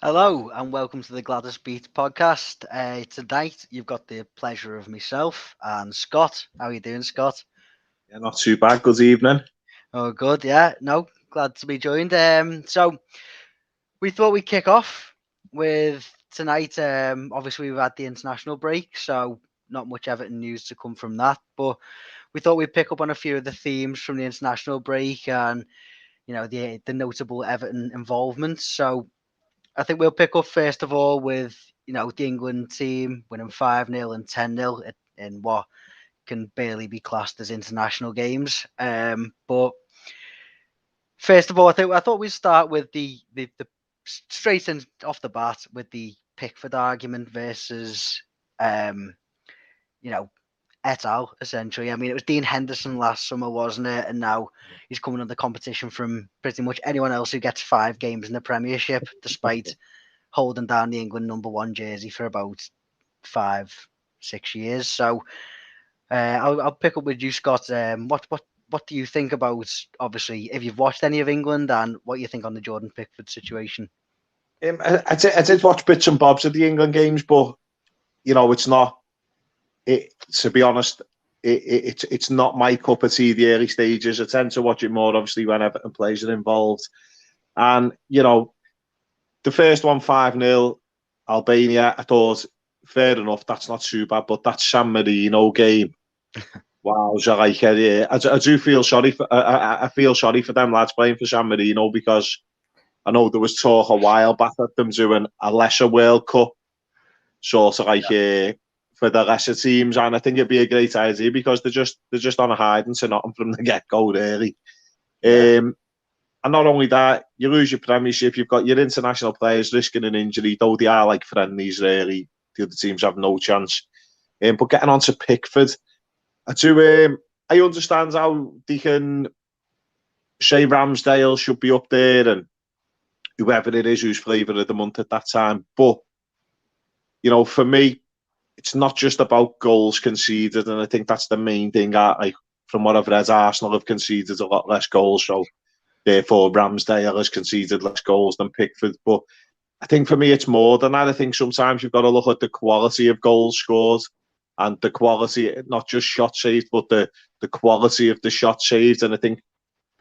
Hello and welcome to the GWLAYDS podcast. Tonight you've got the pleasure of myself and Scott. How are you doing, Scott? Yeah, not too bad. Good evening. Oh, good. Yeah, no, glad to be joined. So we thought we'd kick off with tonight. Obviously we've had the international break, so not much Everton news to come from that. But we thought we'd pick up on a few of the themes from the international break and the notable Everton involvements. So I think we'll pick up first of all with the England team winning 5-0 and 10-0 in what can barely be classed as international games. But first of all, I thought we'd start with the straight in off the bat with the Pickford argument versus you know Etal, essentially. I mean, it was Dean Henderson last summer, wasn't it? And now he's coming under competition from pretty much anyone else who gets 5 games in the Premiership, despite holding down the England #1 jersey for about 5-6 years. So I'll pick up with you, Scott. What do you think about, obviously, if you've watched any of England, and what you think on the Jordan Pickford situation? I did watch bits and bobs of the England games, but it's not. To be honest, it's not my cup of tea. The early stages, I tend to watch it more, obviously, when Everton players are involved. And the first one, 5-0, Albania, I thought, fair enough, that's not too bad, but that San Marino game, wow, I do feel sorry for, I feel sorry for them lads playing for San Marino, because I know there was talk a while back at them doing a lesser World Cup, sort of for the lesser teams, and I think it'd be a great idea, because they're just on a hiding to nothing from the get-go, really. And not only that, you lose your Premiership, you've got your international players risking an injury, though they are like friendlies, really. The other teams have no chance. But getting on to Pickford, I understand how they can say Ramsdale should be up there and whoever it is who's flavour of the month at that time. But, for me, it's not just about goals conceded, and I think that's the main thing. From what I've read, Arsenal have conceded a lot less goals, so therefore Ramsdale has conceded less goals than Pickford. But I think for me it's more than that. I think sometimes you've got to look at the quality of goals scored, and the quality, not just shots saved, but the quality of the shots saved. And I think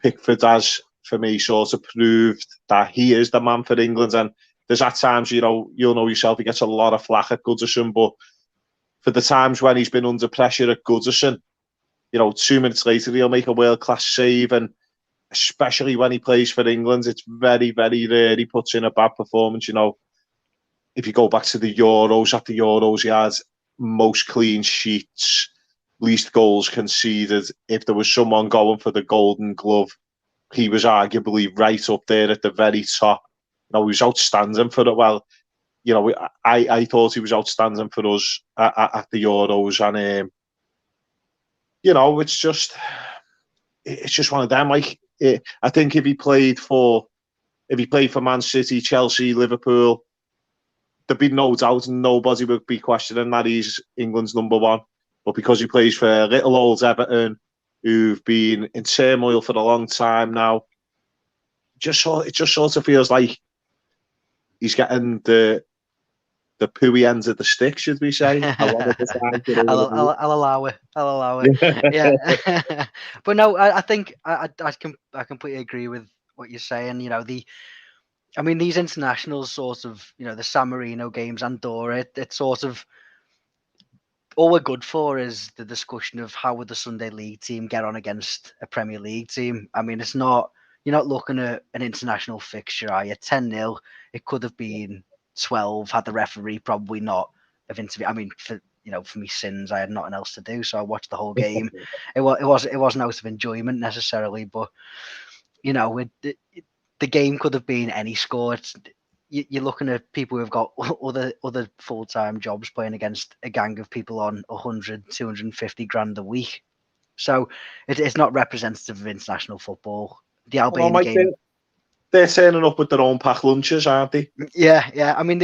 Pickford has, for me, sort of proved that he is the man for England. And there's at times, you'll know yourself, he gets a lot of flack at Goodison, but for the times when he's been under pressure at Goodison, 2 minutes later he'll make a world-class save. And especially when he plays for England, it's very, very rare he puts in a bad performance. If you go back to the Euros, at the Euros he had most clean sheets, least goals conceded. If there was someone going for the Golden Glove, he was arguably right up there at the very top. He was outstanding for it. Well, I thought he was outstanding for us at the Euros, and it's just one of them. I think if he played for Man City, Chelsea, Liverpool, there'd be no doubt, nobody would be questioning that he's England's #1. But because he plays for little old Everton, who've been in turmoil for a long time now, it just sort of feels like he's getting the pooey ends of the stick, should we say? A lot of the time. I'll allow it. I'll allow it. Yeah, but no, I think I completely agree with what you're saying. I mean, these internationals, sort of, the San Marino games, Andorra, it's sort of, all we're good for is the discussion of how would the Sunday League team get on against a Premier League team. I mean, you're not looking at an international fixture, are you? 10-0, it could have been 12 had the referee probably not have intervened. I mean, for me sins, I had nothing else to do, so I watched the whole game. It wasn't out of enjoyment necessarily, but the game could have been any score. You're looking at people who've got other full-time jobs playing against a gang of people on 100, 250 grand a week. So it's not representative of international football. The Albania game. They're turning up with their own pack lunches, aren't they? Yeah. I mean,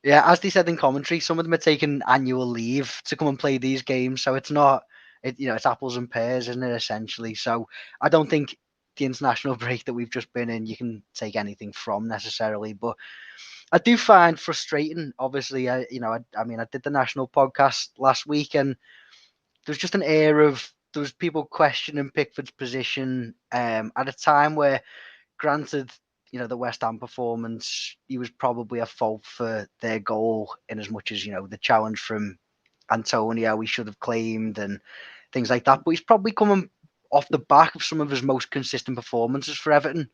yeah, as they said in commentary, some of them are taking annual leave to come and play these games. So it's not, it's apples and pears, isn't it, essentially? So I don't think the international break that we've just been in, you can take anything from necessarily. But I do find frustrating. Obviously, I did the national podcast last week, and there's just an air of there was people questioning Pickford's position at a time where, granted, the West Ham performance, he was probably at fault for their goal in as much as, the challenge from Antonio he should have claimed and things like that. But he's probably coming off the back of some of his most consistent performances for Everton.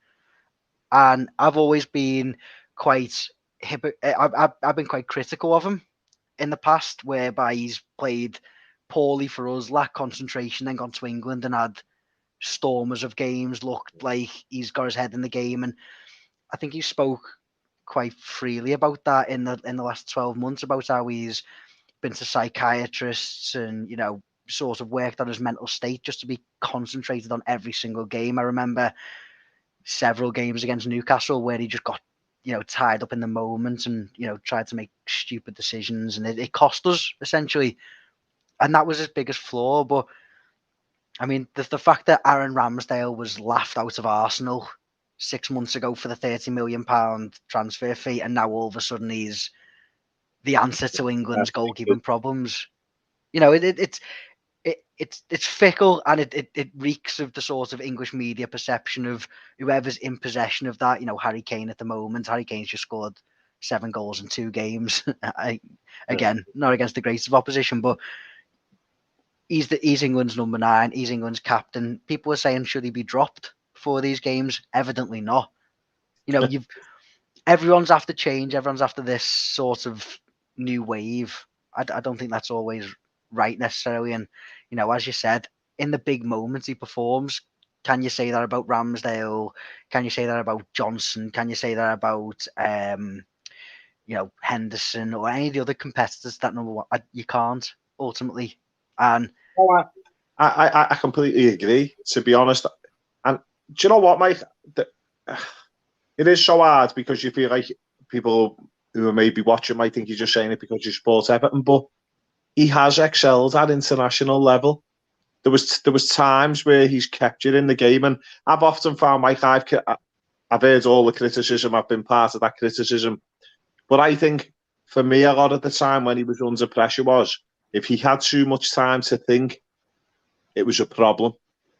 And I've always been quite I've been quite critical of him in the past, whereby he's played poorly for us, lacked concentration, then gone to England and had stormers of games, looked like he's got his head in the game. And I think he spoke quite freely about that in the last 12 months, about how he's been to psychiatrists and, sort of worked on his mental state just to be concentrated on every single game. I remember several games against Newcastle where he just got, tied up in the moment and, tried to make stupid decisions, and it cost us essentially. And that was his biggest flaw. But I mean, the fact that Aaron Ramsdale was laughed out of Arsenal 6 months ago for the £30 million transfer fee, and now all of a sudden he's the answer to England's goalkeeping problems. It's fickle, and it reeks of the sort of English media perception of whoever's in possession of that. Harry Kane at the moment. Harry Kane's just scored 7 goals in 2 games. Again, not against the greatest of opposition, but he's England's number 9. He's England's captain. People are saying, should he be dropped for these games? Evidently not. Everyone's after change. Everyone's after this sort of new wave. I don't think that's always right necessarily. And, as you said, in the big moments he performs. Can you say that about Ramsdale? Can you say that about Johnson? Can you say that about, Henderson or any of the other competitors that number 1? You can't, ultimately. And I completely agree, to be honest. And do you know what, Mike? It is so hard because you feel like people who are maybe watching might think you're just saying it because you support Everton, but he has excelled at international level. There was times where he's kept you in the game, and I've often found, Mike, I've heard all the criticism. I've been part of that criticism, but I think for me, a lot of the time when he was under pressure was if he had too much time to think, it was a problem.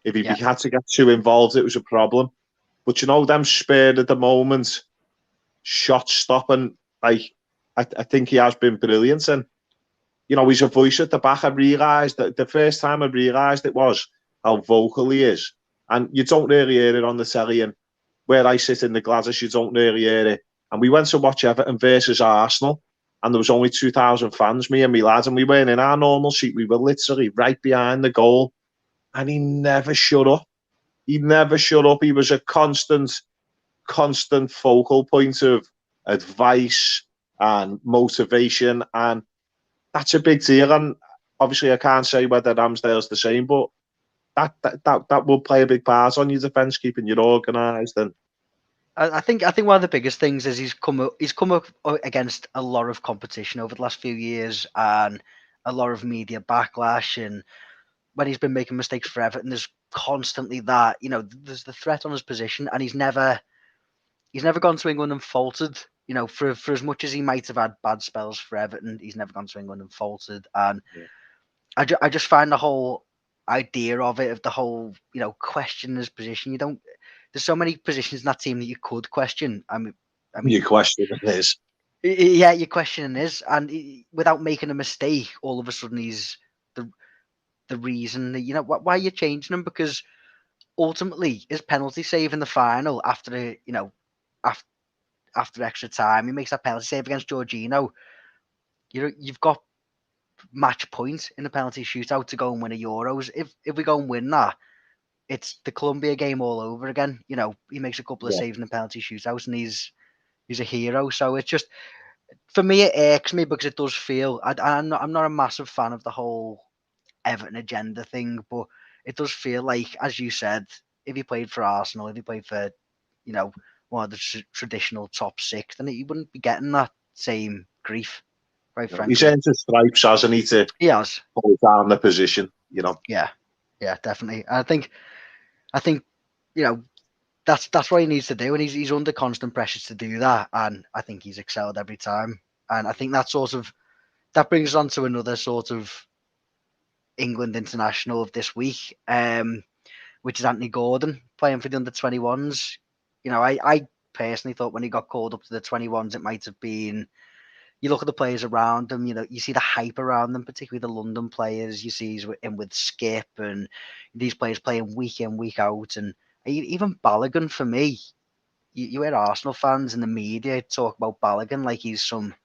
If he had to get too involved, it was a problem. But them spur of the moment, shot stopping, I think he has been brilliant. And he's a voice at the back. I realised that the first time I realised it was how vocal he is. And you don't really hear it on the telly. And where I sit in the Gladys, you don't really hear it. And we went to watch Everton versus Arsenal, and there was only 2,000 fans, me and my lads, and we weren't in our normal seat. We were literally right behind the goal. And he never shut up. He never shut up. He was a constant focal point of advice and motivation, and that's a big deal. And obviously, I can't say whether Ramsdale's the same, but that will play a big part on your defence, keeping you organised. And I think one of the biggest things is he's come up against a lot of competition over the last few years and a lot of media backlash. And when he's been making mistakes for Everton, there's constantly that, there's the threat on his position, and he's never gone to England and faltered. For as much as he might have had bad spells for Everton, he's never gone to England and faltered. And I just find the whole idea of it, of the whole, question his position. There's so many positions in that team that you could question. I mean, you question his. Yeah, you're questioning his, and without making a mistake, all of a sudden he's the reason that, why are you changing him? Because ultimately his penalty save in the final after after extra time, he makes that penalty save against Jorginho. You've got match point in the penalty shootout to go and win a Euros. If we go and win that, it's the Colombia game all over again. He makes a couple of saves in the penalty shootout, and he's a hero. So it's just, for me, it irks me because it does feel. I'm not a massive fan of the whole Everton agenda thing, but it does feel like, as you said, if he played for Arsenal, if he played for, one of the traditional top 6, then he wouldn't be getting that same grief. Quite frankly, he's earned his stripes, hasn't he? He has. Hold down the position, Yeah, definitely. I think, that's what he needs to do, and he's under constant pressure to do that, and I think he's excelled every time. And I think that brings us on to another sort of England international of this week, which is Anthony Gordon playing for the under-21s. I personally thought when he got called up to the 21s, it might have been. You look at the players around him, you see the hype around them, particularly the London players. You see he's in with Skip and these players playing week in, week out. And even Balogun, for me, you hear Arsenal fans in the media talk about Balogun like he's some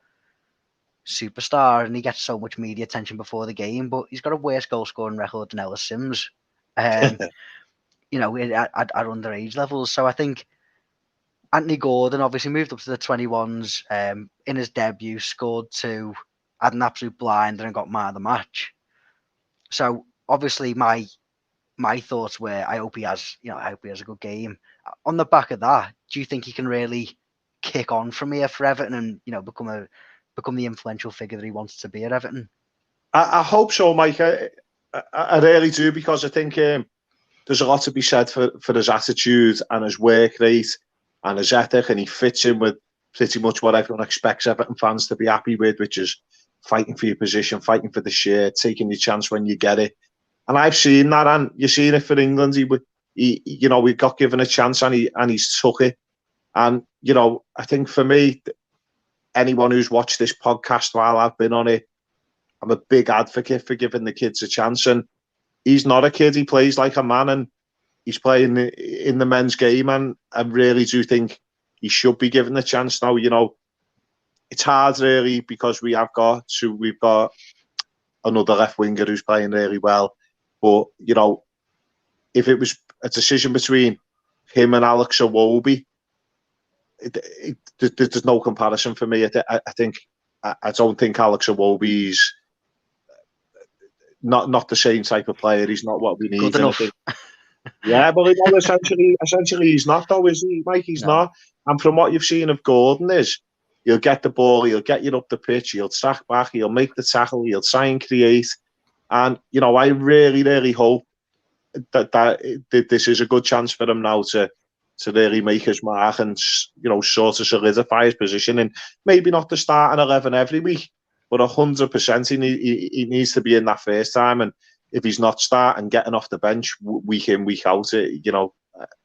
superstar and he gets so much media attention before the game, but he's got a worse goal scoring record than Ellis Sims, at underage levels. So I think Anthony Gordon obviously moved up to the 21s in his debut, scored 2, had an absolute blinder and got man of the match. So obviously my thoughts were I hope he has a good game. On the back of that, do you think he can really kick on from here for Everton and become the influential figure that he wants to be at Everton? I hope so, Mike. I really do, because I think there's a lot to be said for his attitude and his work rate and his ethic, and he fits in with pretty much what everyone expects Everton fans to be happy with, which is fighting for your position, fighting for the shirt, taking your chance when you get it. And I've seen that, and you've seen it for England. We got given a chance, and he's took it. And I think for me, anyone who's watched this podcast while I've been on it, I'm a big advocate for giving the kids a chance. And he's not a kid; he plays like a man, and he's playing in the men's game. And I really do think he should be given the chance now. It's hard really, because we've got another left winger who's playing really well. But if it was a decision between him and Alex Iwobi, there's no comparison for me. I don't think Alex Iwobi's not the same type of player. He's not what we need. Good enough. Yeah, but essentially he's not, though, is he, Mike? He's not. And from what you've seen of Gordon, he'll get the ball, he'll get you up the pitch, he'll track back, he'll make the tackle, he'll try and create. And I really, really hope that this is a good chance for him now to really make his mark and sort of solidify his position. And maybe not the starting 11 every week, but 100% he needs to be in that first time. And if he's not starting, getting off the bench week in, week out,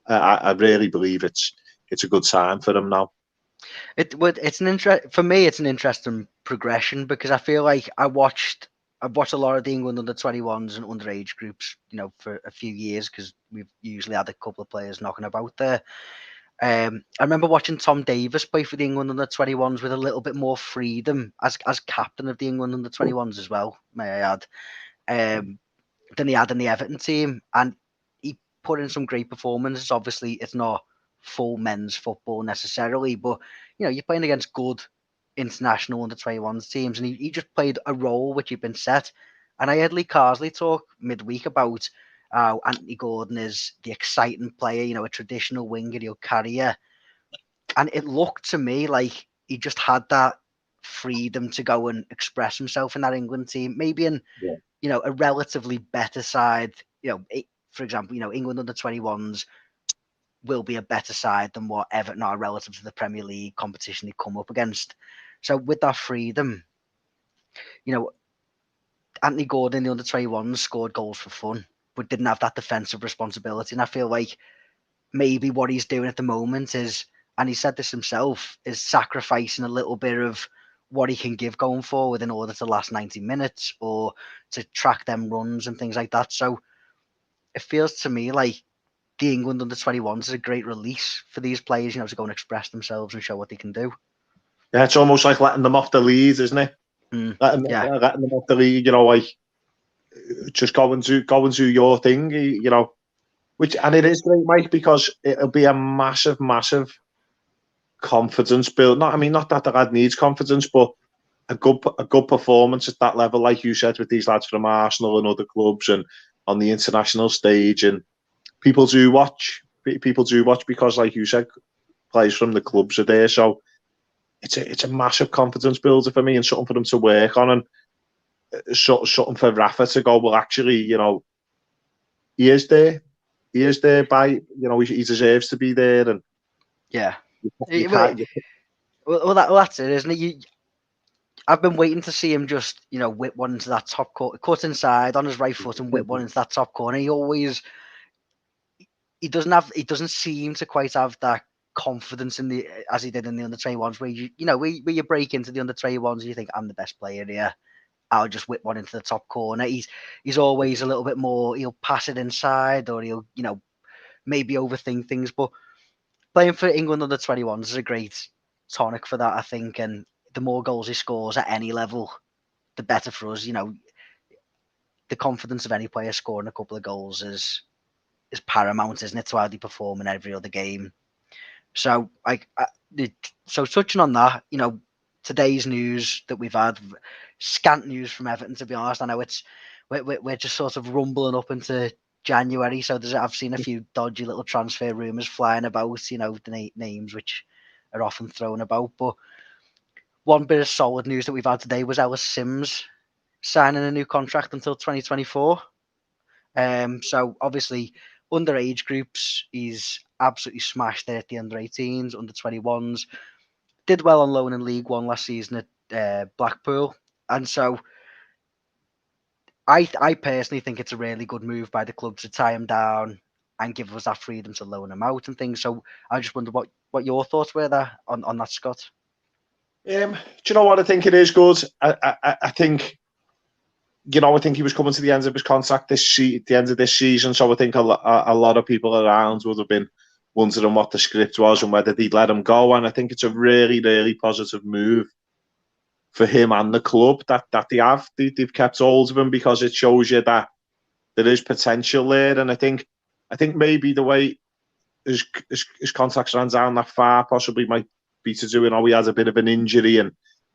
I really believe it's a good time for him now. For me, it's an interesting progression, because I feel like I've watched a lot of the England under-21s and underage groups, for a few years, because we've usually had a couple of players knocking about there. I remember watching Tom Davies play for the England under-21s with a little bit more freedom as captain of the England under-21s as well, may I add, than he had in the Everton team. And he put in some great performances. Obviously, it's not full men's football necessarily, but you're playing against good international under-21s teams, and he just played a role which had been set. And I heard Lee Carsley talk midweek about how Anthony Gordon is the exciting player, a traditional winger, he'll carry you. And it looked to me like he just had that freedom to go and express himself in that England team, maybe in a relatively better side. For example, England under-21s will be a better side than what Everton are relative to the Premier League competition they come up against. So with that freedom, Anthony Gordon, the under-21s, scored goals for fun, but didn't have that defensive responsibility. And I feel like maybe what he's doing at the moment is, and he said this himself, is sacrificing a little bit of what he can give going forward in order to last 90 minutes or to track them runs and things like that. So it feels to me like the England under-21s is a great release for these players, to go and express themselves and show what they can do. Yeah, it's almost like letting them off the lead, isn't it? Letting them off the lead, like just go and do your thing, and it is great, Mike, because it'll be a massive, massive confidence build. Not that the lad needs confidence, but a good performance at that level, like you said, with these lads from Arsenal and other clubs and on the international stage. And people do watch because, like you said, players from the clubs are there. So it's a massive confidence builder for me, and something for them to work on, and something for Rafa to go, well, actually, he is there. he is there he deserves to be there, and Yeah. you can't. Well, that's it, isn't it? I've been waiting to see him just, whip one into that top corner, cut inside on his right foot and whip one into that top corner. He doesn't seem to quite have that confidence as he did in the under 21s, where where you break into the under 21s and you think, I'm the best player here. I'll just whip one into the top corner. He's always a little bit more. He'll pass it inside, or he'll maybe overthink things. But playing for England under 21s is a great tonic for that, I think. And the more goals he scores at any level, the better for us. The confidence of any player scoring a couple of goals is paramount, isn't it, to how they perform in every other game. So, so touching on that, today's news that we've had, scant news from Everton, to be honest. I know we're just sort of rumbling up into January, so I've seen a few dodgy little transfer rumours flying about, the names which are often thrown about. But one bit of solid news that we've had today was Ellis Sims signing a new contract until 2024. So obviously, underage groups, he's absolutely smashed it at the under 18s, under 21s. Did well on loan in League One last season at Blackpool, and so I personally think it's a really good move by the club to tie him down and give us that freedom to loan him out and things. So I just wonder what your thoughts were there on that, Scott. Do you know what? I think it is good. I think. I think he was coming to the end of his contract the end of this season. So I think a lot of people around would have been wondering what the script was and whether they'd let him go. And I think it's a really, really positive move for him and the club that they've kept hold of him, because it shows you that there is potential there. And I think maybe the way his contracts ran down that far possibly might be to do, he has a bit of an injury and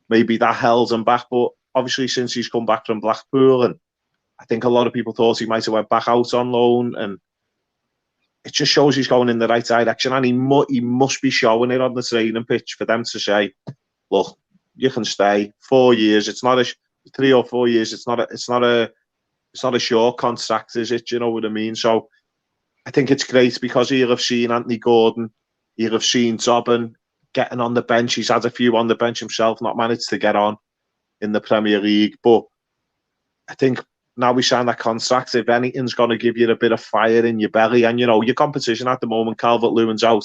maybe that held him back. But obviously, since he's come back from Blackpool, and I think a lot of people thought he might have went back out on loan, and it just shows he's going in the right direction, and he must be showing it on the training pitch for them to say, look, you can stay 4 years. It's not 3 or 4 years. It's not a short contract, is it? Do you know what I mean? So I think it's great, because he'll have seen Anthony Gordon, he'll have seen Zobben getting on the bench. He's had a few on the bench himself, not managed to get on in the Premier League. But I think now we sign that contract, if anything's going to give you a bit of fire in your belly, and your competition at the moment, Calvert-Lewin's out,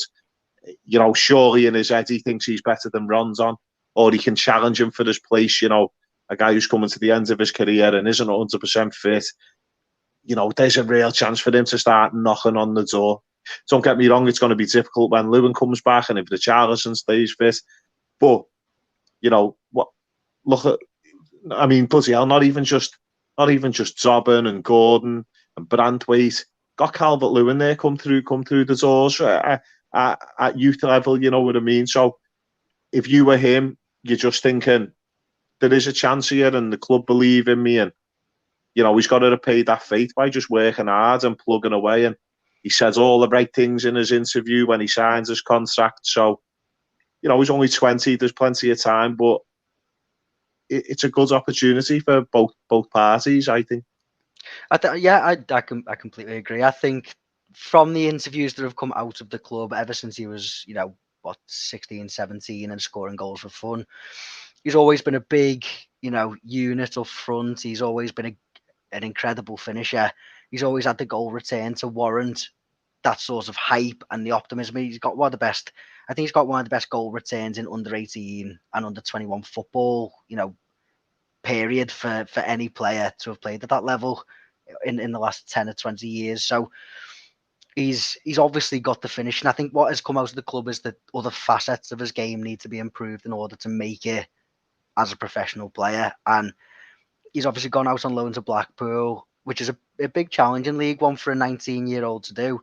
surely in his head he thinks he's better than Rondon, or he can challenge him for his place. A guy who's coming to the end of his career and isn't 100% fit. There's a real chance for him to start knocking on the door. Don't get me wrong, it's going to be difficult when Lewin comes back and if Richarlison stays fit. But what? Look at, bloody hell, not even just Zobben and Gordon and Brandtwaite. Got Calvert-Lewin there come through the doors at youth level. You know what I mean? So if you were him, you're just thinking there is a chance here, and the club believe in me, and he's got to repay that faith by just working hard and plugging away. And he says all the right things in his interview when he signs his contract. So he's only 20. There's plenty of time, but it's a good opportunity for both parties, I think. I completely agree. I think from the interviews that have come out of the club ever since he was, 16, 17 and scoring goals for fun, he's always been a big, unit up front. He's always been an incredible finisher. He's always had the goal return to warrant that sort of hype and the optimism. He's got one of the best. I think he's got one of the best goal returns in under 18 and under 21 football. Period for any player to have played at that level in the last 10 or 20 years. So he's obviously got the finish. And I think what has come out of the club is that other facets of his game need to be improved in order to make it as a professional player. And he's obviously gone out on loan to Blackpool, which is a big challenge in League One for a 19-year-old to do.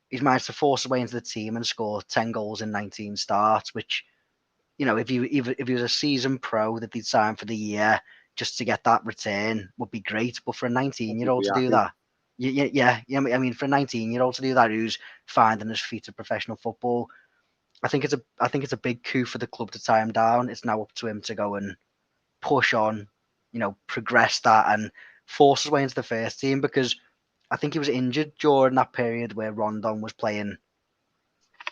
He's managed to force his way into the team and score 10 goals in 19 starts, which, if he was a seasoned pro that he'd sign for the year, just to get that return would be great. But for a 19-year-old to do that, for a 19-year-old to do that, who's finding his feet at professional football, I think it's a big coup for the club to tie him down. It's now up to him to go and push on, progress that and force his way into the first team, because I think he was injured during that period where Rondon was playing,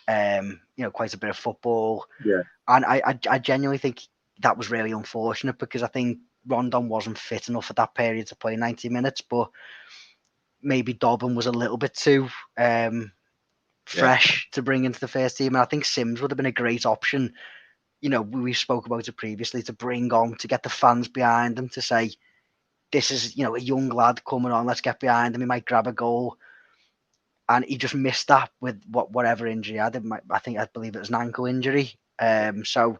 quite a bit of football. Yeah. And I genuinely think that was really unfortunate because I think Rondon wasn't fit enough at that period to play 90 minutes, but maybe Dobbin was a little bit too fresh to bring into the first team. And I think Sims would have been a great option. We spoke about it previously, to bring on, to get the fans behind him, to say, this is, a young lad coming on, let's get behind him, he might grab a goal. And he just missed that with whatever injury he had. I believe it was an ankle injury. So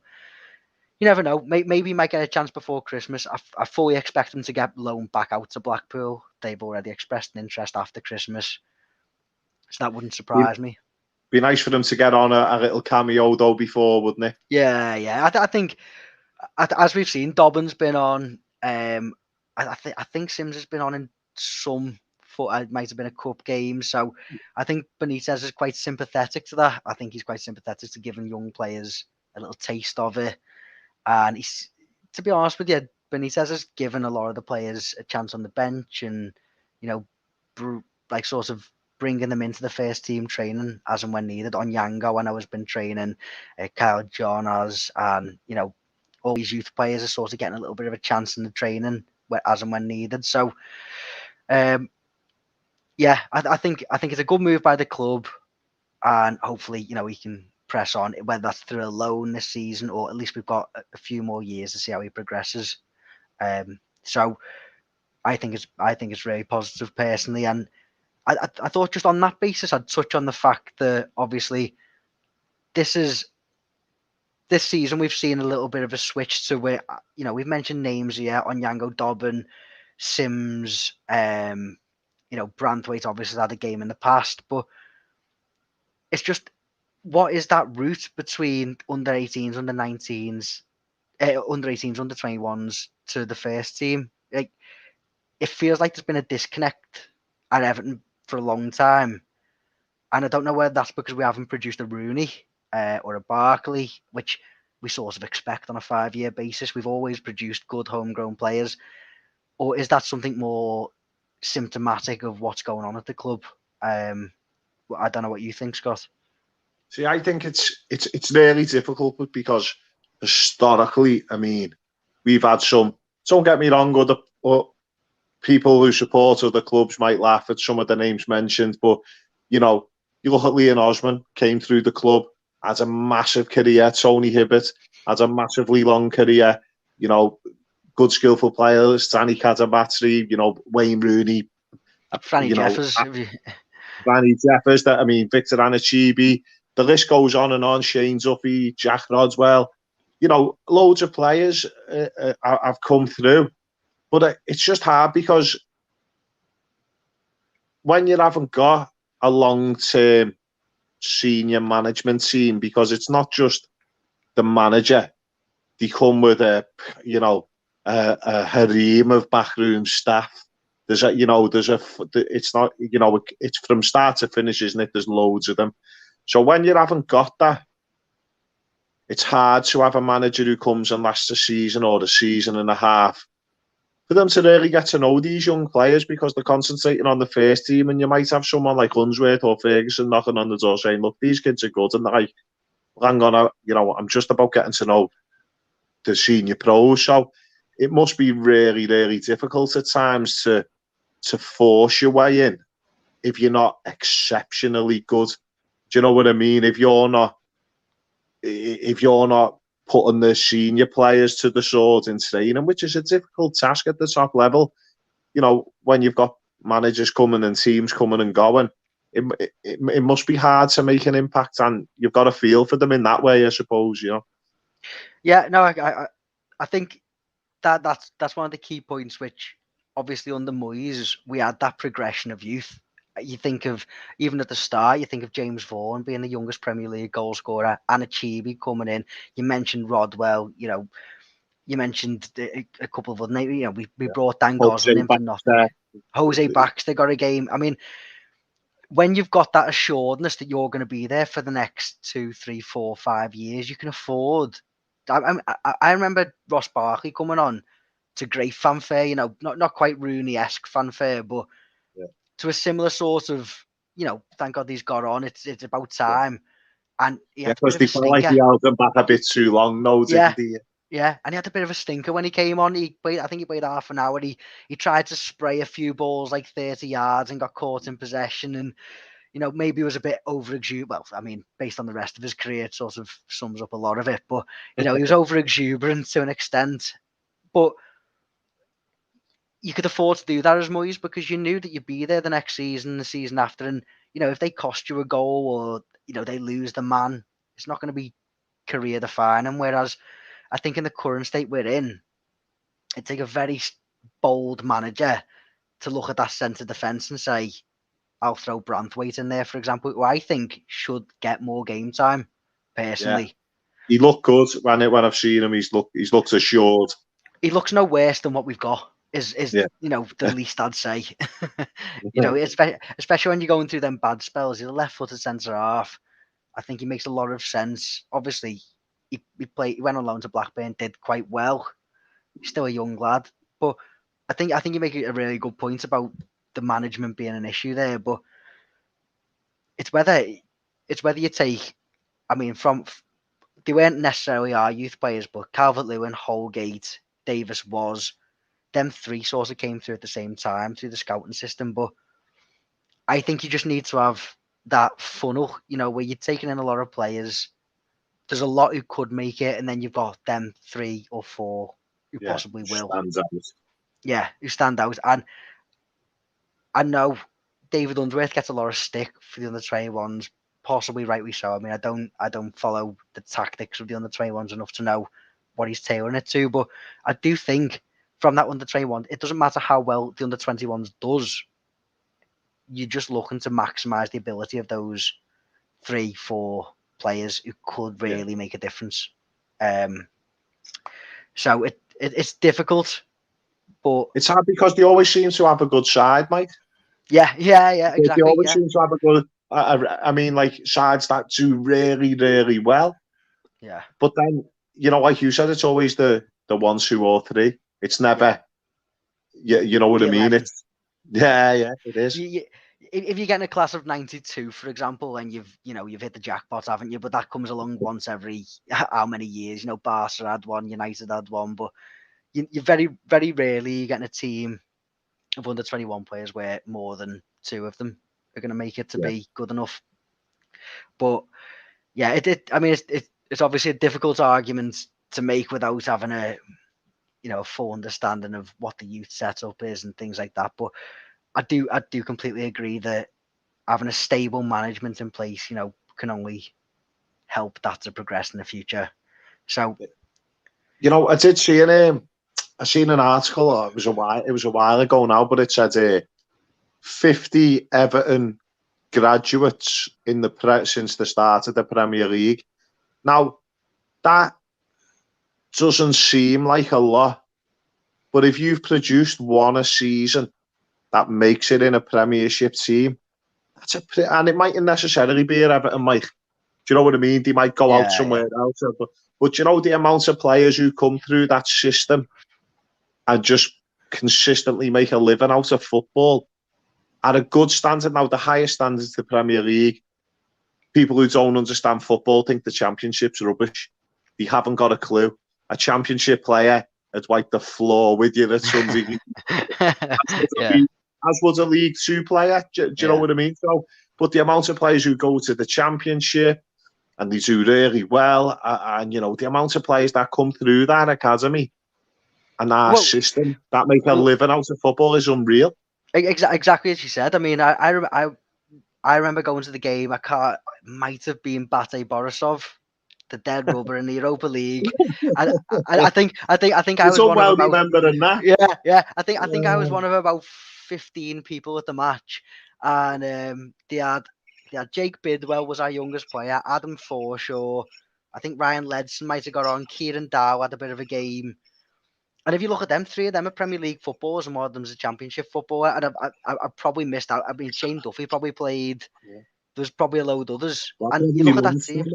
you never know. Maybe he might get a chance before Christmas. I fully expect him to get loaned back out to Blackpool. They've already expressed an interest after Christmas, so that wouldn't surprise me. Be nice for them to get on a little cameo though before, wouldn't it? Yeah. I think, as we've seen, Dobbin's been on. I think Sims has been on in some. It might have been a cup game, so I think Benitez is quite sympathetic to that. I think he's quite sympathetic to giving young players a little taste of it. And he's, to be honest with you, Benitez has given a lot of the players a chance on the bench, and sort of bringing them into the first team training as and when needed. Onyango, I know, has been training. Kyle John has, and all these youth players are sort of getting a little bit of a chance in the training as and when needed. So, I think it's a good move by the club, and hopefully, he can press on, whether that's through a loan this season, or at least we've got a few more years to see how he progresses. So I think it's really positive personally, and I thought just on that basis I'd touch on the fact that obviously this season we've seen a little bit of a switch to where we've mentioned names here: Onyango, Dobbin, Sims, Branthwaite obviously had a game in the past, but it's just, what is that route between under 18s, under 19s, under 18s, under 21s to the first team? Like, it feels like there's been a disconnect at Everton for a long time, and I don't know whether that's because we haven't produced a Rooney or a Barkley, which we sort of expect on a 5-year basis. We've always produced good homegrown players, or is that something more symptomatic of what's going on at the club? I don't know what you think, Scott. See, I think it's really difficult because historically, I mean, we've had some. Don't get me wrong, other people who support other clubs might laugh at some of the names mentioned, but you look at Leon Osman, came through the club, had a massive career. Tony Hibbert had a massively long career. Good skillful players, Danny Cadamatri, Wayne Rooney, Franny Jeffers. Franny Jeffers, Victor Anichibi. The list goes on and on. Shane Duffy, Jack Rodswell. Loads of players have come through. But it's just hard because when you haven't got a long-term senior management team, because it's not just the manager, they come with a harem of backroom staff. It's not, it's from start to finish, isn't it? There's loads of them. So when you haven't got that, it's hard to have a manager who comes and lasts a season or a season and a half for them to really get to know these young players, because they're concentrating on the first team, and you might have someone like Unsworth or Ferguson knocking on the door saying, look, these kids are good, and they're like, hang on, I'm just about getting to know the senior pros. So it must be really, really difficult at times to force your way in if you're not exceptionally good. Do you know what I mean? If you're not putting the senior players to the sword in training, which is a difficult task at the top level, when you've got managers coming and teams coming and going, it must be hard to make an impact, and you've got to feel for them in that way, I suppose. Yeah, no, I think that's one of the key points, which obviously under Moyes we had that progression of youth. You think of, even at the start, you think of James Vaughan being the youngest Premier League goal scorer, Anichibi coming in. You mentioned Rodwell, you mentioned a couple of other names. We brought Dan Gosling in for nothing. Jose Baxter got a game. I mean, when you've got that assuredness that you're going to be there for the next 2, 3, 4, 5 years, you can afford. I remember Ross Barkley coming on to great fanfare, not quite Rooney-esque fanfare, but to a similar sort of, thank God he's got on. It's about time. And he had a bit because of a they felt like stinker. he held them back a bit too long, no, Yeah. didn't he? Yeah, and he had a bit of a stinker when he came on. I think he played half an hour. He tried to spray a few balls like 30 yards and got caught in possession. And, maybe he was a bit over exuberant. Well, I mean, based on the rest of his career, it sort of sums up a lot of it. But, he was over exuberant to an extent. But you could afford to do that as Moyes because you knew that you'd be there the next season, the season after. And, if they cost you a goal or, they lose the man, it's not going to be career defining. Whereas I think in the current state we're in, it'd take a very bold manager to look at that centre defence and say, I'll throw Branthwaite in there, for example, who I think should get more game time, personally. Yeah. He looked good when I've seen him. He's looked assured. He looks no worse than what we've got, is the least I'd say. Especially when you're going through them bad spells. He's a left-footed centre half. I think he makes a lot of sense. Obviously, he went on loan to Blackburn, did quite well. He's still a young lad, but I think you make a really good point about the management being an issue there. But it's whether you take. I mean, they weren't necessarily our youth players, but Calvert-Lewin, Holgate, Davis was. Them three sort of came through at the same time through the scouting system. But I think you just need to have that funnel, where you're taking in a lot of players. There's a lot who could make it, and then you've got them 3 or 4 who possibly will. Stands out. Yeah, who stand out. And I know David Underworth gets a lot of stick for the under 21s, possibly rightly so. I mean, I don't follow the tactics of the under 21s enough to know what he's tailoring it to, but I do think from that under 21, it doesn't matter how well the under 21s does. You're just looking to maximise the ability of those 3, 4 players who could really make a difference. So it's difficult, but it's hard because they always seem to have a good side, Mike. Yeah, exactly. They always seem to have a good. I mean, like sides that do really, really well. Yeah. But then, like you said, it's always the 1, 2, or 3. It's never. Yeah, you know what I mean. It's it is. If you're getting a class of 92, for example, and you've hit the jackpot, haven't you? But that comes along once every how many years? Barca had one, United had one, but you very, very rarely getting a team of under 21 players where more than 2 of them are going to make it to be good enough. But yeah, I mean, it's obviously a difficult argument to make without having a full understanding of what the youth setup is and things like that. But I do completely agree that having a stable management in place, can only help that to progress in the future. So, I did see I seen an article. It was a while ago now, but it said 50 Everton graduates since the start of the Premier League. Now, that doesn't seem like a lot, but if you've produced one a season that makes it in a Premiership team, and it mightn't necessarily be at Everton, Mike. Do you know what I mean? They might go out somewhere else, but the amount of players who come through that system and just consistently make a living out of football at a good standard. Now, the highest standards of the Premier League, people who don't understand football think the Championship's rubbish. They haven't got a clue. A Championship player had wiped the floor with you at some degree. As would a League Two player. Do you know what I mean? So, but the amount of players who go to the Championship and they do really well, and the amount of players that come through that academy and our system that make a living out of football is unreal. Exactly as you said. I mean, I remember going to the game. Might have been Bate Borisov, the dead rubber in the Europa League. I think I was one of about. Yeah. I think I was one of about 15 people at the match, and they had Jake Bidwell was our youngest player, Adam Forshaw. I think Ryan Ledson might have got on. Kieran Dow had a bit of a game. And if you look at them, 3 of them are Premier League footballers and one of them is a Championship footballer. And I probably missed out. I mean, Shane Duffy probably played. There's probably a load of others. And you look at that team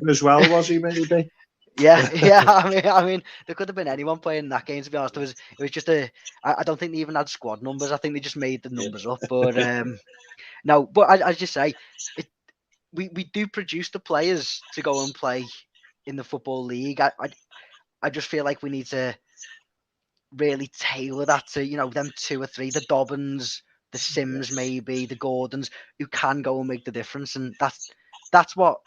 as well, was he maybe? Yeah. I mean, there could have been anyone playing in that game. To be honest, it was just I don't think they even had squad numbers. I think they just made the numbers up. But no. But I just say, we do produce the players to go and play in the football league. I just feel like we need to really tailor that to them two or three, the Dobbins, the Sims, maybe the Gordons, who can go and make the difference. And that's what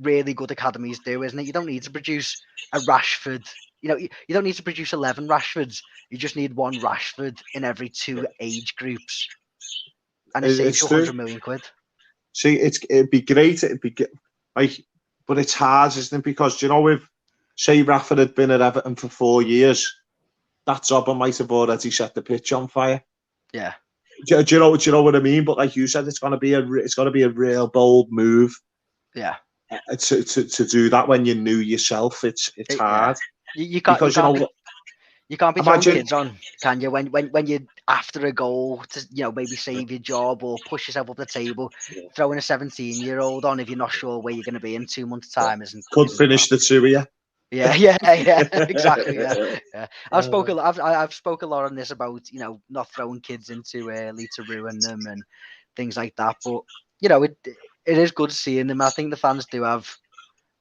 really good academies do, isn't it? You don't need to produce a Rashford. You don't need to produce 11 Rashfords. You just need one Rashford in every two age groups, and it saves you 100 million quid. See, it'd be great. It'd be like, but it's hard, isn't it? Because if say Rafa had been at Everton for 4 years, that jobber might have already set the pitch on fire. Yeah. Do you know what I mean? But like you said, it's gonna be a real bold move. Yeah. To do that when you're new yourself, it's hard. You can't because you can't be throwing kids on, can you? When you're after a goal to maybe save your job or push yourself up the table, throwing a 17-year-old on if you're not sure where you're going to be in 2 months' time could finish the two of you. Yeah, exactly. Yeah. I've spoke a lot on this about not throwing kids in too early to ruin them and things like that. But it is good seeing them. I think the fans do have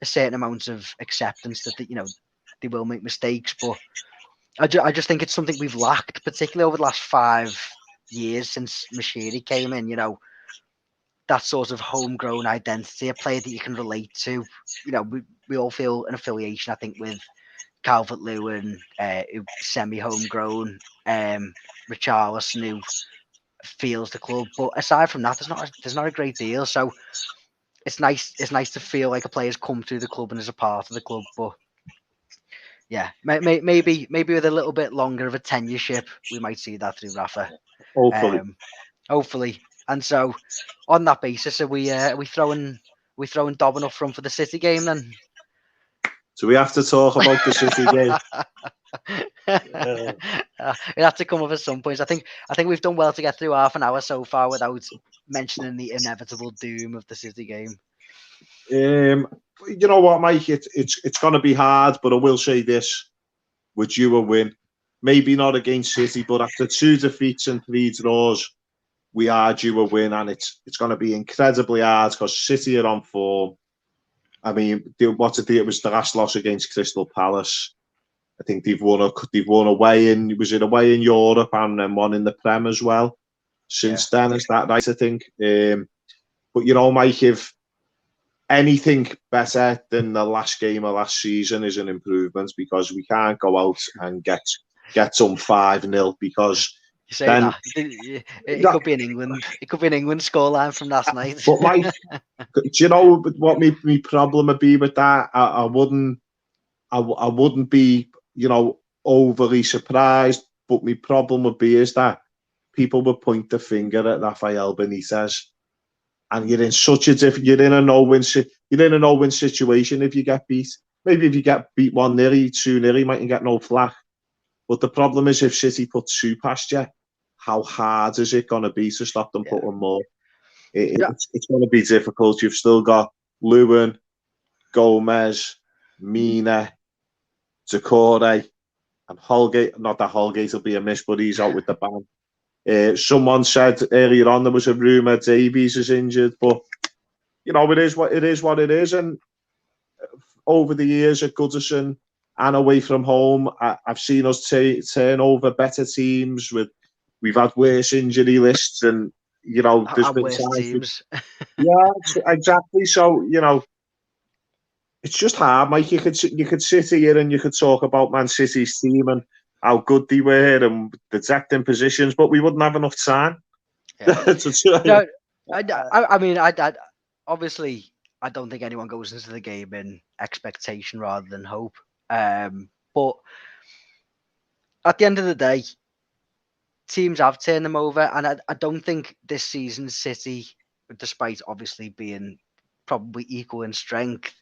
a certain amount of acceptance that they will make mistakes, but I just think it's something we've lacked, particularly over the last 5 years since Mashiri came in. That sort of homegrown identity, a player that you can relate to. We all feel an affiliation, I think, with Calvert-Lewin, semi-homegrown, Richarlison, who feels the club. But aside from that, there's not a great deal. So it's nice to feel like a player's come through the club and is a part of the club. But yeah, maybe with a little bit longer of a tenureship, we might see that through Rafa. Hopefully. And so, on that basis, are we throwing Dobbin up front for the City game then? So we have to talk about the City game. It had to come up at some point. I think we've done well to get through half an hour so far without mentioning the inevitable doom of the City game. You know what, Mike? It's going to be hard, but I will say this: we're due a win. Maybe not against City, but after 2 defeats and 3 draws, we are due a win, and it's going to be incredibly hard because City are on form. I mean, it was the last loss against Crystal Palace. I think they've won away in Europe and then one in the Prem as well. Since then, is that right? I think. But Mike, if anything better than the last game of last season is an improvement, because we can't go out and get some 5-0 because. You say then, that it could be in England. It could be an England scoreline from last night. But Mike, do you know what my problem would be with that? I wouldn't be overly surprised. But my problem would be is that people would point the finger at Rafael Benitez, and you're in such a you're in a no-win situation if you get beat. Maybe if you get beat 1-0, 2-0, you mightn't get no flack. But the problem is if City put 2 past you, how hard is it going to be to stop them putting more? It's going to be difficult. You've still got Lewin, Gomez, Mina, Decore, and Holgate. Not that Holgate will be a miss, but he's out with the ban. Someone said earlier on there was a rumour Davies is injured, but it is what it is. And over the years at Goodison and away from home, I've seen us turn over better teams. We've had worse injury lists, and there's been teams. Yeah, exactly. So it's just hard, Mike. You could sit here and you could talk about Man City's team and how good they were and the depth in positions, but we wouldn't have enough time. Yeah. I mean, obviously, I don't think anyone goes into the game in expectation rather than hope. But at the end of the day, teams have turned them over, and I don't think this season City, despite obviously being probably equal in strength,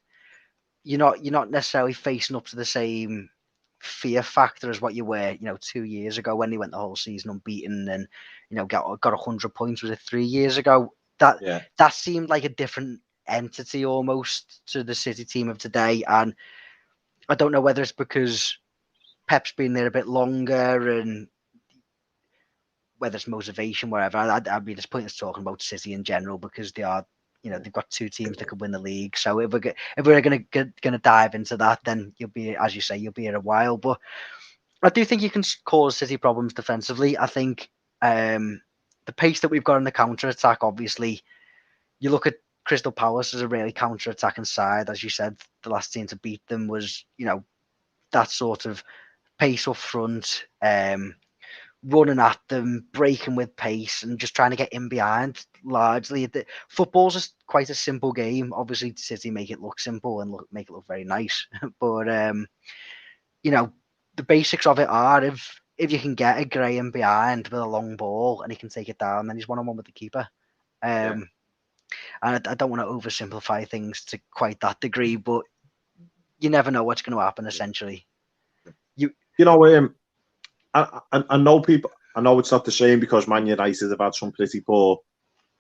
you're not necessarily facing up to the same fear factor as what you were 2 years ago when they went the whole season unbeaten and got 100 points. Was it 3 years ago? That seemed like a different entity almost to the City team of today, and I don't know whether it's because Pep's been there a bit longer and whether it's motivation, wherever. I'd be disappointed talking about City in general because they are, they've got two teams that could win the league. So if we're gonna dive into that, then you'll be, as you say, you'll be here a while. But I do think you can cause City problems defensively. I think the pace that we've got on the counter attack, obviously, you look at Crystal Palace as a really counter attacking side. As you said, the last team to beat them was, that sort of pace up front. Running at them, breaking with pace, and just trying to get in behind. Largely, football's just quite a simple game. Obviously, City make it look simple and make it look very nice. But the basics of it are if you can get a Graham behind with a long ball and he can take it down, then he's 1-on-1 with the keeper. And I don't want to oversimplify things to quite that degree, but you never know what's going to happen. Essentially, I know people. I know it's not the same because Man United have had some pretty poor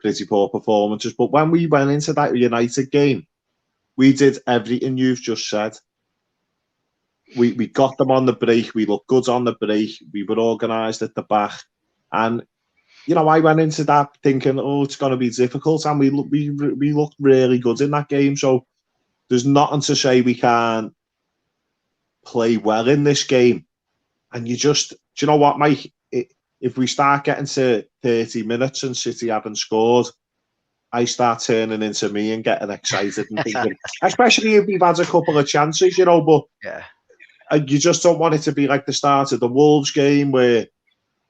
performances. But when we went into that United game, we did everything you've just said. We got them on the break. We looked good on the break. We were organised at the back, and I went into that thinking, oh, it's going to be difficult, and we looked really good in that game. So there's nothing to say we can't play well in this game. And do you know what, Mike? If we start getting to 30 minutes and City haven't scored, I start turning into me and getting excited and thinking, especially if we've had a couple of chances, but you just don't want it to be like the start of the Wolves game where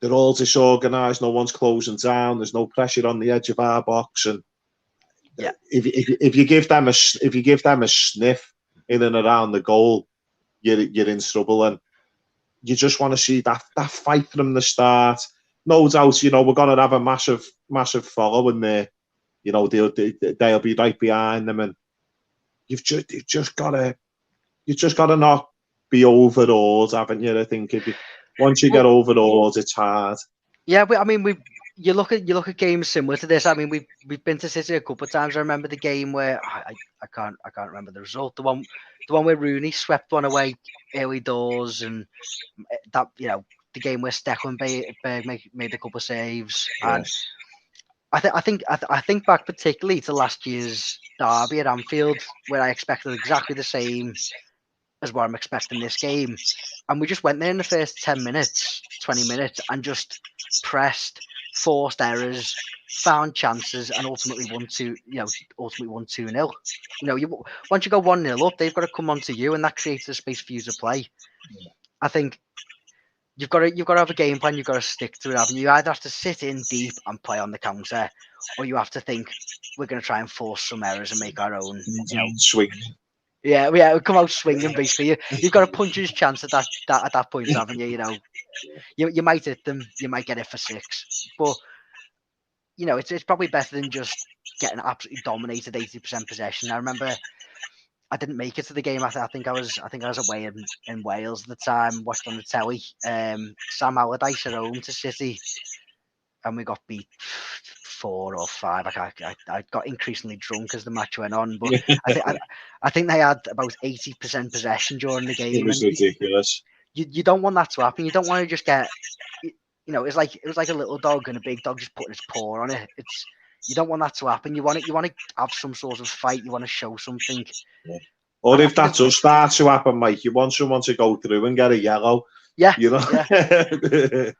they're all disorganised, no one's closing down, there's no pressure on the edge of our box, and if you give them a sniff in and around the goal, you're in trouble. And you just want to see that fight from the start. No doubt, we're going to have a massive following there. They'll be right behind them, and you've just got to not be overawed, haven't you? I think once you get overawed, it's hard. Yeah, but I mean, you look at games similar to this. I mean, we've been to City a couple of times. I remember the game where I can't remember the result. The one where Rooney swept one away early doors, and that the game where Stecklenberg made a couple of saves. Yes. And I think back particularly to last year's derby at Anfield, where I expected exactly the same as what I'm expecting this game, and we just went there in the first 10 minutes, 20 minutes, and just pressed, forced errors, found chances, and ultimately won 2-0. Once you go 1-0 up, they've got to come onto you, and that creates a space for you to play. I think you've got to have a game plan. You've got to stick to it. Haven't you? You either have to sit in deep and play on the counter, or you have to think we're going to try and force some errors and make our own swing. Yeah, we come out swinging. Basically, you've got a puncher's chance at that point, haven't you? You might hit them, you might get it for 6, but it's probably better than just getting absolutely dominated 80% possession. I remember I didn't make it to the game. I think I was away in Wales at the time, watched on the telly. Sam Allardyce at home to City, and we got beat 4 or 5. I got increasingly drunk as the match went on, but I think they had about 80% possession during the game. It was ridiculous. You don't want that to happen. You don't want to just get, it was like a little dog and a big dog just putting its paw on it. You don't want that to happen. You want to have some sort of fight. You want to show something. Yeah. Or if that does start to happen, Mike, you want someone to go through and get a yellow. Yeah. Yeah.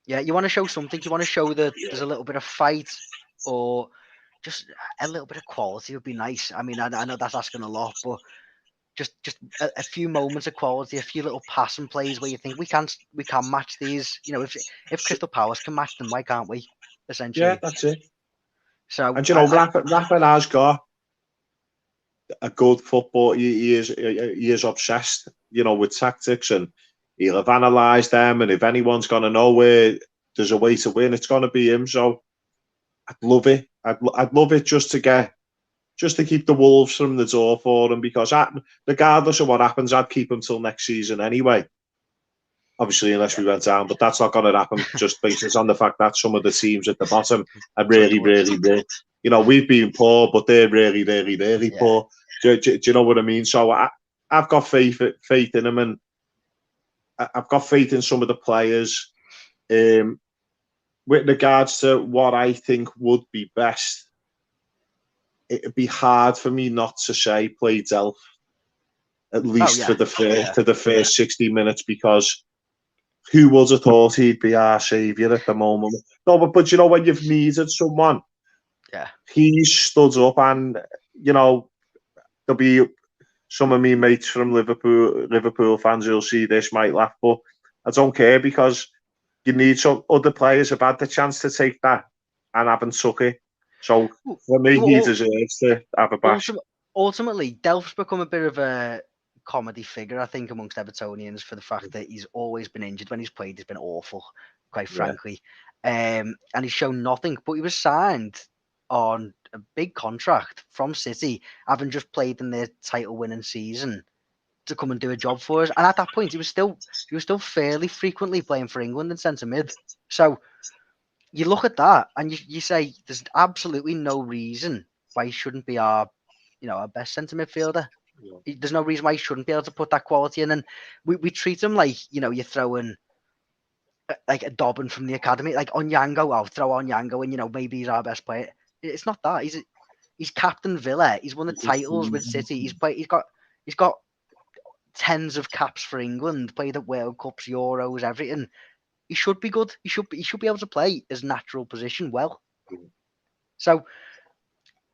Yeah, you want to show something. You want to show that there's a little bit of fight, or just a little bit of quality would be nice. I mean, I know that's asking a lot, but just a few moments of quality, a few little passing plays where you think we can match these. If Crystal Palace can match them, why can't we? Essentially, yeah, that's it. So, and Rafa has got a good football. He is obsessed, with tactics, and he'll have analysed them. And if anyone's going to know where there's a way to win, it's going to be him. So I'd love it. I'd love it just to keep the Wolves from the door for him, because regardless of what happens, I'd keep him till next season anyway. Obviously, unless we went down, but that's not going to happen just based on the fact that some of the teams at the bottom are really, really, really, we've been poor, but they're really, really, really poor. Do you know what I mean? So I've got faith in him, and I've got faith in some of the players. With regards to what I think would be best, it'd be hard for me not to say play Delph, at least for the first 60 minutes, because who would have thought he'd be our saviour at the moment? No, but you know, when you've needed someone, he's stood up, and you know, there'll be some of me mates from Liverpool fans who'll see this might laugh, but I don't care, because you need some other players have had the chance to take that and haven't took it. So for me, he deserves to have a bash. Ultimately, Delph's become a bit of a comedy figure, I think, amongst Evertonians, for the fact that he's always been injured. When he's played, he's been awful, quite frankly. And he's shown nothing, but he was signed on a big contract from City, having just played in their title-winning season, to come and do a job for us. And at that point, he was still fairly frequently playing for England in centre mid. So you look at that and you say there's absolutely no reason why he shouldn't be our best centre midfielder. Yeah. There's no reason why he shouldn't be able to put that quality in. And we treat him like, you're throwing like a Dobbin from the academy, like Onyango. I'll throw Onyango and, maybe he's our best player. It's not that. He's captain Villa. He's won the titles with City. He's got tens of caps for England, played at World Cups, Euros, everything. He should be good. He should be able to play his natural position well. So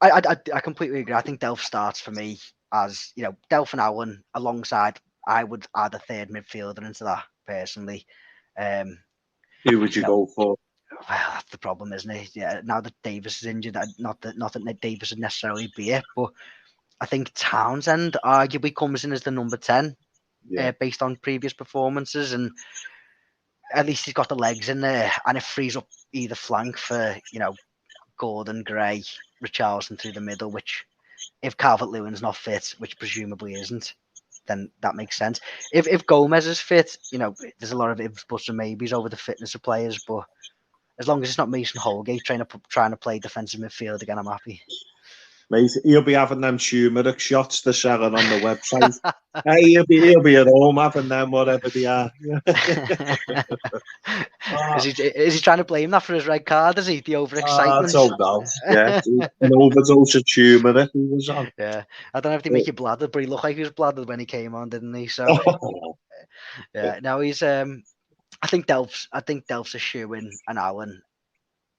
I completely agree. I think Delph starts for me as, Delph and Allen alongside. I would add a third midfielder into that personally. Who would you go for? Well, that's the problem, isn't it? Yeah. Now that Davis is injured, not that Davis would necessarily be it, but I think Townsend arguably comes in as the number 10, based on previous performances, and at least he's got the legs in there, and it frees up either flank for, Gordon, Gray, Richarlison through the middle, which, if Calvert-Lewin's not fit, which presumably isn't, then that makes sense. If Gomez is fit, there's a lot of ifs, buts, and maybes over the fitness of players, but as long as it's not Mason Holgate trying to play defensive midfield again, I'm happy. Mate, he'll be having them turmeric shots they're selling on the website. Hey, he'll be at home having them, whatever they are. Is he trying to blame that for his red card? Is he the overexcitement? I don't know. Yeah, an overdose of turmeric he was on. Yeah, I don't know if they make you bladdered, but he looked like he was bladdered when he came on, didn't he? So yeah, now he's. I think Delph's a shoe-in, and Allen,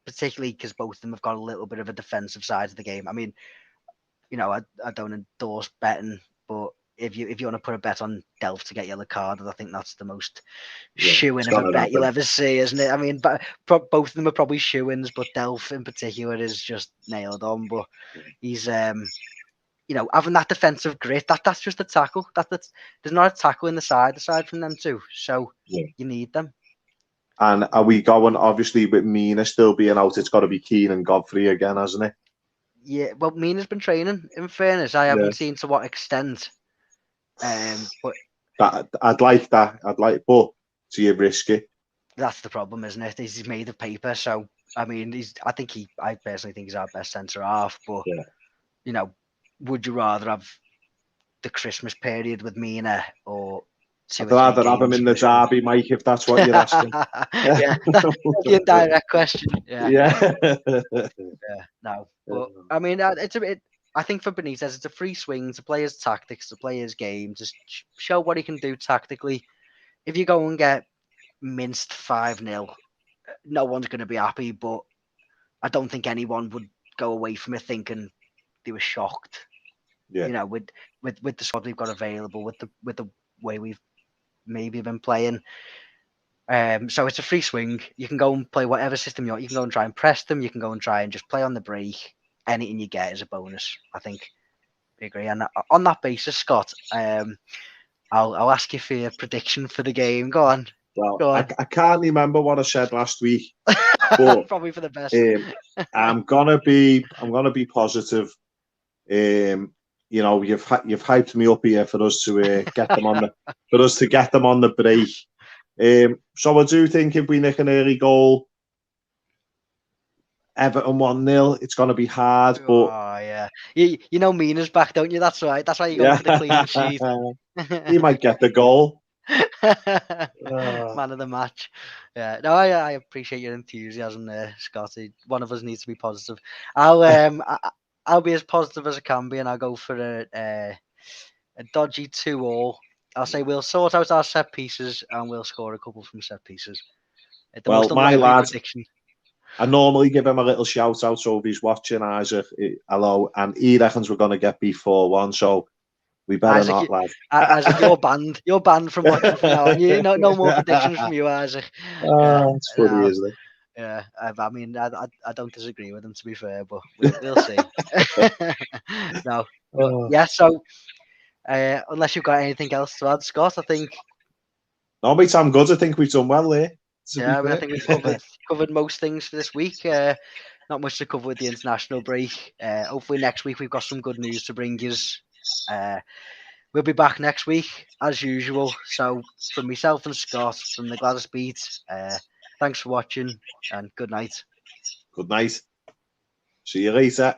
particularly because both of them have got a little bit of a defensive side of the game. I mean, I don't endorse betting, but if you want to put a bet on Delph to get yellow carded, I think that's the most shoe-in of a bet you'll ever see, isn't it? I mean, but both of them are probably shoe-ins, but Delph in particular is just nailed on. But he's having that defensive grit. That's just a tackle. That's there's not a tackle in the side aside from them two, so you need them. And are we going, obviously, with Mina still being out, it's got to be Keane and Godfrey again, hasn't it? Yeah, well, Mina's been training, in fairness. I haven't seen to what extent. But I'd like that. But do you risk it? That's the problem, isn't it? He's made of paper. So, I mean, I personally think he's our best centre-half. But, would you rather have the Christmas period with Mina or... I'd rather have him in the derby, Mike, if that's what you're asking. Yeah, that's the indirect question. Yeah. No, but I mean, it's a bit. I think for Benitez, it's a free swing to play his tactics, to play his game, to show what he can do tactically. If you go and get minced 5-0, no one's going to be happy. But I don't think anyone would go away from it thinking they were shocked. Yeah. With the squad we've got available, with the way we've maybe been playing. So it's a free swing. You can go and play whatever system you want. You can go and try and press them. You can go and try and just play on the break. Anything you get is a bonus, I think. I agree. And on that basis, Scott, I'll ask you for your prediction for the game. Go on. Well, go on. I can't remember what I said last week. But, probably for the best. I'm gonna be positive. You've hyped me up here for us to get them on the break. So I do think if we nick an early goal, Everton 1-0. It's going to be hard, but Oh yeah, you know Mina's back, don't you? That's right. That's why you're going yeah, for the clean sheet. he might get the goal. Man of the match. Yeah, no, I appreciate your enthusiasm there, Scotty. One of us needs to be positive. I'll be as positive as I can be, and I'll go for a dodgy 2-2. I'll say we'll sort out our set pieces and we'll score a couple from set pieces. The Well, most my unlikely lad, prediction. I normally give him a little shout out, so if he's watching, Isaac, hello, and he reckons we're going to get beat 4-1, so we better Isaac, not, lad. Isaac, you're banned. You're banned from watching from now on. No more predictions from you, Isaac. Yeah, It's funny, no, isn't it? yeah. I mean, I don't disagree with him, to be fair, but we'll see. No, but Oh. yeah. So unless you've got anything else to add, Scott, I think No, mate, I'm good. I think we've done well there, to be yeah. I mean, I fair. think we've covered most things for this week. Not much to cover with the international break. Hopefully next week we've got some good news to bring you. We'll be back next week as usual. So from myself and Scott from the Gladys Beat, thanks for watching and good night. Good night. See you later.